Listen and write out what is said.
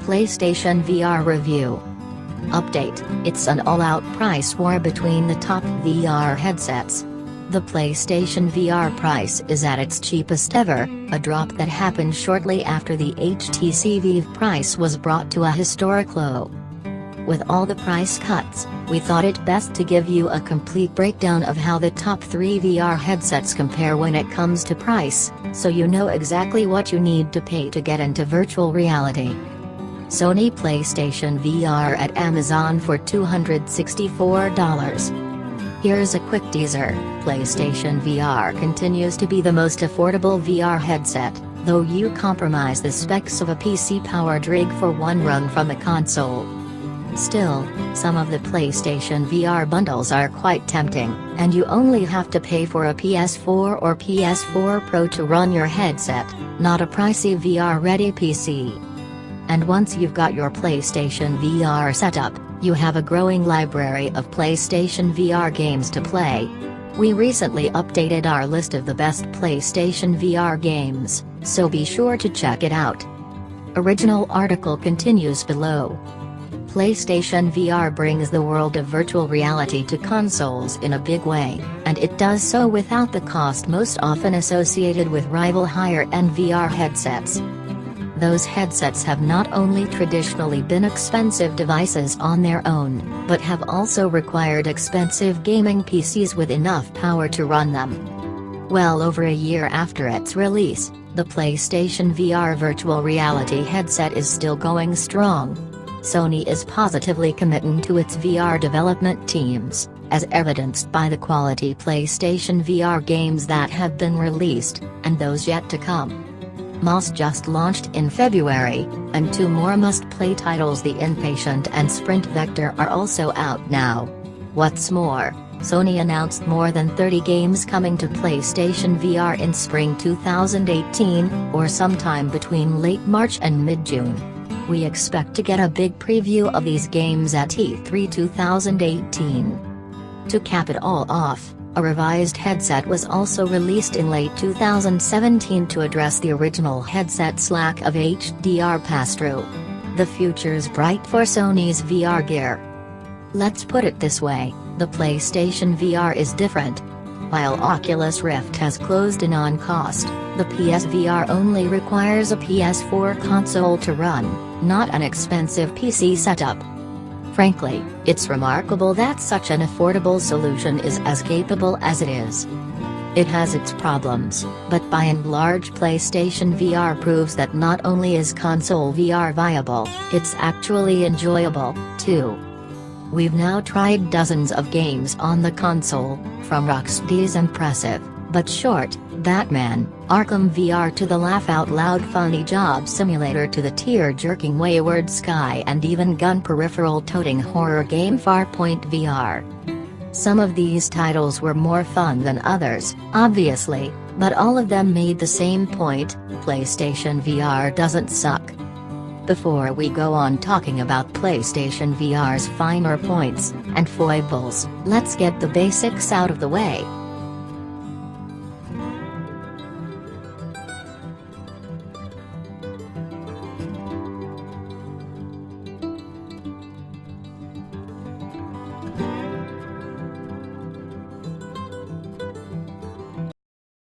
PlayStation VR Review. Update: it's an all-out price war between the top VR headsets. The PlayStation VR price is at its cheapest ever, a drop that happened shortly after the HTC Vive price was brought to a historic low. With all the price cuts, we thought it best to give you a complete breakdown of how the top 3 VR headsets compare when it comes to price, so you know exactly what you need to pay to get into virtual reality. Sony PlayStation VR at Amazon for $264. Here's a quick teaser. PlayStation VR continues to be the most affordable VR headset, though you compromise the specs of a PC-powered rig for one run from a console. Still, some of the PlayStation VR bundles are quite tempting, and you only have to pay for a PS4 or PS4 Pro to run your headset, not a pricey VR-ready PC. And once you've got your PlayStation VR set up, you have a growing library of PlayStation VR games to play. We recently updated our list of the best PlayStation VR games, so be sure to check it out. Original article continues below. PlayStation VR brings the world of virtual reality to consoles in a big way, and it does so without the cost most often associated with rival higher-end VR headsets. Those headsets have not only traditionally been expensive devices on their own, but have also required expensive gaming PCs with enough power to run them. Well over a year after its release, the PlayStation VR virtual reality headset is still going strong. Sony is positively committing to its VR development teams, as evidenced by the quality PlayStation VR games that have been released, and those yet to come. Moss just launched in February, and 2 more must-play titles, The Inpatient and Sprint Vector, are also out now. What's more, Sony announced more than 30 games coming to PlayStation VR in spring 2018, or sometime between late March and mid-June. We expect to get a big preview of these games at E3 2018. To cap it all off, a revised headset was also released in late 2017 to address the original headset's lack of HDR pass-through. The future's bright for Sony's VR gear. Let's put it this way, the PlayStation VR is different. While Oculus Rift has closed in on cost, the PSVR only requires a PS4 console to run, not an expensive PC setup. Frankly, it's remarkable that such an affordable solution is as capable as it is. It has its problems, but by and large PlayStation VR proves that not only is console VR viable, it's actually enjoyable, too. We've now tried dozens of games on the console, from Rocksteady's impressive, but short, Batman, Arkham VR to the laugh-out-loud funny job simulator to the tear-jerking Wayward Sky and even gun peripheral-toting horror game Farpoint VR. Some of these titles were more fun than others, obviously, but all of them made the same point: PlayStation VR doesn't suck. Before we go on talking about PlayStation VR's finer points and foibles, let's get the basics out of the way.